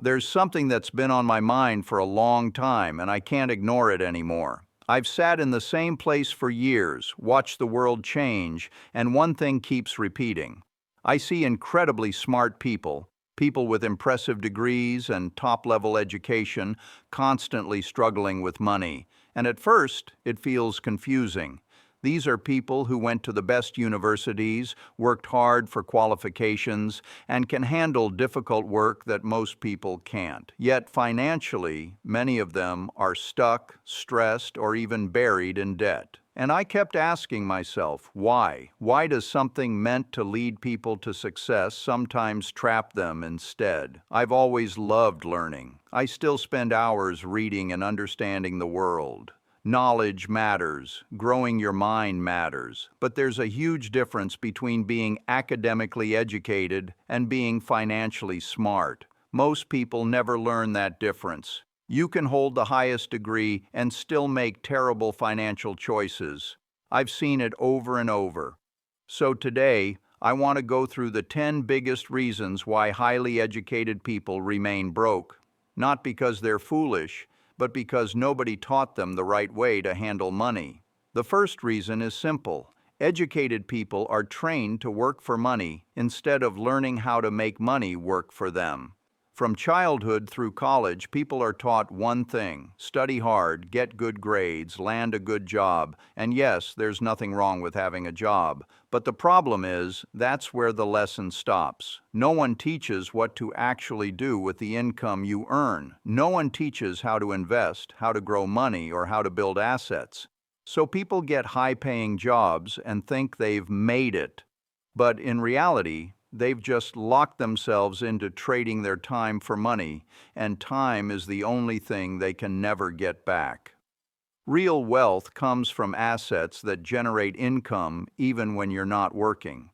There's something that's been on my mind for a long time, and I can't ignore it anymore. I've sat in the same place for years, watched the world change, and one thing keeps repeating. I see incredibly smart people, people with impressive degrees and top-level education, constantly struggling with money. And at first, it feels confusing. These are people who went to the best universities, worked hard for qualifications, and can handle difficult work that most people can't. Yet financially, many of them are stuck, stressed, or even buried in debt. And I kept asking myself, why? Why does something meant to lead people to success sometimes trap them instead? I've always loved learning. I still spend hours reading and understanding the world. Knowledge matters, growing your mind matters, but there's a huge difference between being academically educated and being financially smart. Most people never learn that difference. You can hold the highest degree and still make terrible financial choices. I've seen it over and over. So today, I want to go through the 10 biggest reasons why highly educated people remain broke. Not because they're foolish, but because nobody taught them the right way to handle money. The first reason is simple. Educated people are trained to work for money instead of learning how to make money work for them. From childhood through college, people are taught one thing: study hard, get good grades, land a good job. And yes, there's nothing wrong with having a job. But the problem is, that's where the lesson stops. No one teaches what to actually do with the income you earn. No one teaches how to invest, how to grow money, or how to build assets. So people get high-paying jobs and think they've made it. But in reality, they've just locked themselves into trading their time for money, and time is the only thing they can never get back. Real wealth comes from assets that generate income even when you're not working.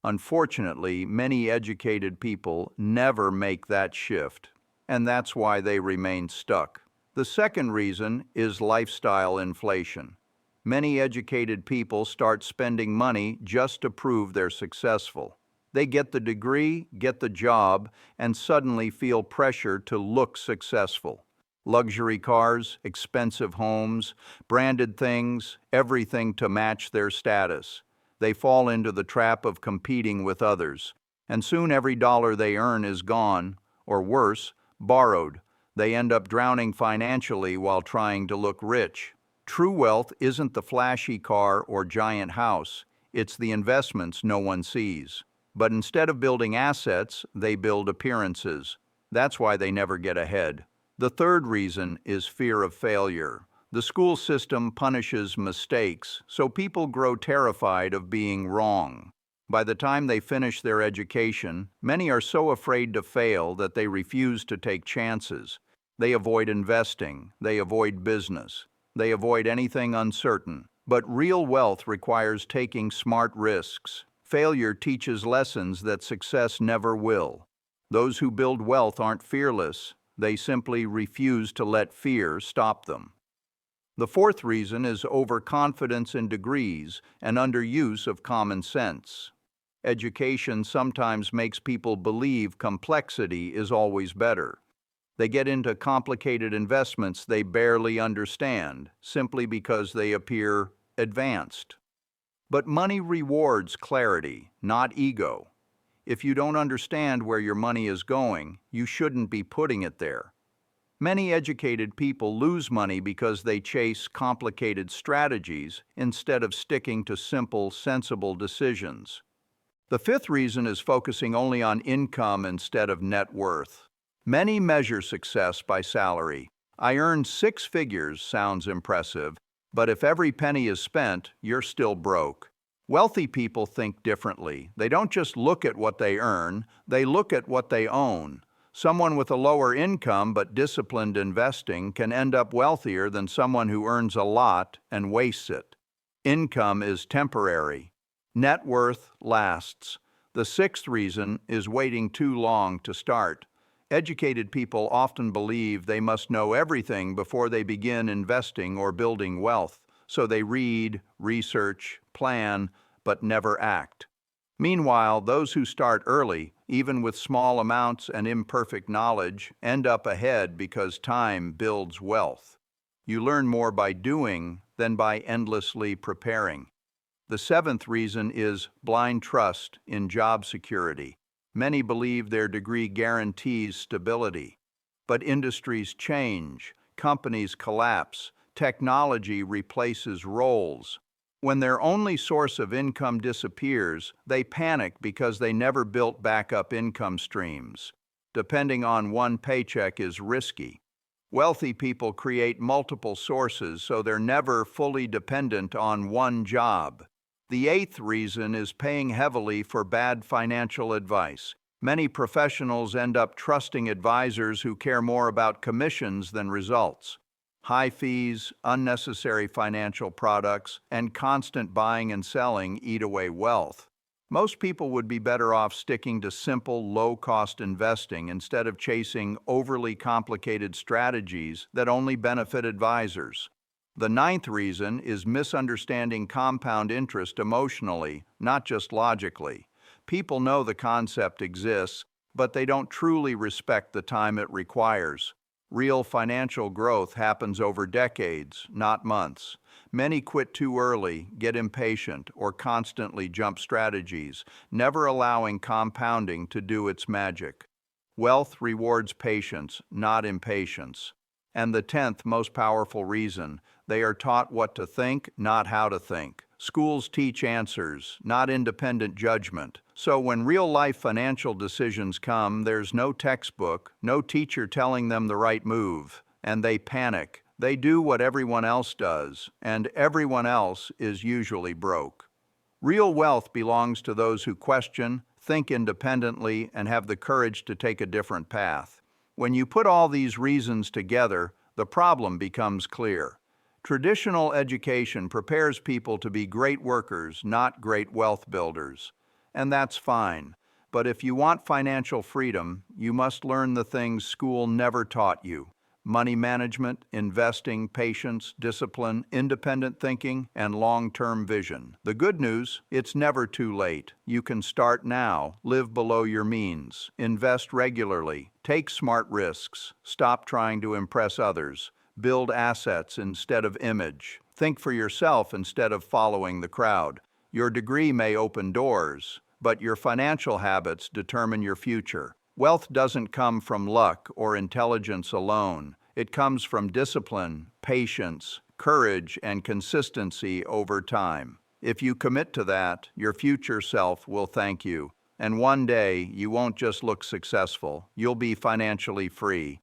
Unfortunately, many educated people never make that shift, and that's why they remain stuck. The second reason is lifestyle inflation. Many educated people start spending money just to prove they're successful. They get the degree, get the job, and suddenly feel pressure to look successful. Luxury cars, expensive homes, branded things, everything to match their status. They fall into the trap of competing with others, and soon every dollar they earn is gone, or worse, borrowed. They end up drowning financially while trying to look rich. True wealth isn't the flashy car or giant house. It's the investments no one sees. But instead of building assets, they build appearances. That's why they never get ahead. The third reason is fear of failure. The school system punishes mistakes, so people grow terrified of being wrong. By the time they finish their education, many are so afraid to fail that they refuse to take chances. They avoid investing, they avoid business, they avoid anything uncertain. But real wealth requires taking smart risks. Failure teaches lessons that success never will. Those who build wealth aren't fearless. They simply refuse to let fear stop them. The fourth reason is overconfidence in degrees and underuse of common sense. Education sometimes makes people believe complexity is always better. They get into complicated investments they barely understand, simply because they appear advanced. But money rewards clarity, not ego. If you don't understand where your money is going, you shouldn't be putting it there. Many educated people lose money because they chase complicated strategies instead of sticking to simple, sensible decisions. The fifth reason is focusing only on income instead of net worth. Many measure success by salary. I earn 6 figures sounds impressive, but if every penny is spent, you're still broke. Wealthy people think differently. They don't just look at what they earn, they look at what they own. Someone with a lower income but disciplined investing can end up wealthier than someone who earns a lot and wastes it. Income is temporary. Net worth lasts. The sixth reason is waiting too long to start. Educated people often believe they must know everything before they begin investing or building wealth, so they read, research, plan, but never act. Meanwhile, those who start early, even with small amounts and imperfect knowledge, end up ahead because time builds wealth. You learn more by doing than by endlessly preparing. The seventh reason is blind trust in job security. Many believe their degree guarantees stability. But industries change, companies collapse, technology replaces roles. When their only source of income disappears, they panic because they never built backup income streams. Depending on one paycheck is risky. Wealthy people create multiple sources so they're never fully dependent on one job. The eighth reason is paying heavily for bad financial advice. Many professionals end up trusting advisors who care more about commissions than results. High fees, unnecessary financial products, and constant buying and selling eat away wealth. Most people would be better off sticking to simple, low-cost investing instead of chasing overly complicated strategies that only benefit advisors. The ninth reason is misunderstanding compound interest emotionally, not just logically. People know the concept exists, but they don't truly respect the time it requires. Real financial growth happens over decades, not months. Many quit too early, get impatient, or constantly jump strategies, never allowing compounding to do its magic. Wealth rewards patience, not impatience. And the 10th most powerful reason, they are taught what to think, not how to think. Schools teach answers, not independent judgment. So when real-life financial decisions come, there's no textbook, no teacher telling them the right move, and they panic. They do what everyone else does, and everyone else is usually broke. Real wealth belongs to those who question, think independently, and have the courage to take a different path. When you put all these reasons together, the problem becomes clear. Traditional education prepares people to be great workers, not great wealth builders. And that's fine. But if you want financial freedom, you must learn the things school never taught you. Money management, investing, patience, discipline, independent thinking, and long-term vision. The good news, it's never too late. You can start now, live below your means, invest regularly, take smart risks, stop trying to impress others, build assets instead of image, think for yourself instead of following the crowd. Your degree may open doors, but your financial habits determine your future. Wealth doesn't come from luck or intelligence alone. It comes from discipline, patience, courage, and consistency over time. If you commit to that, your future self will thank you. And one day, you won't just look successful, you'll be financially free.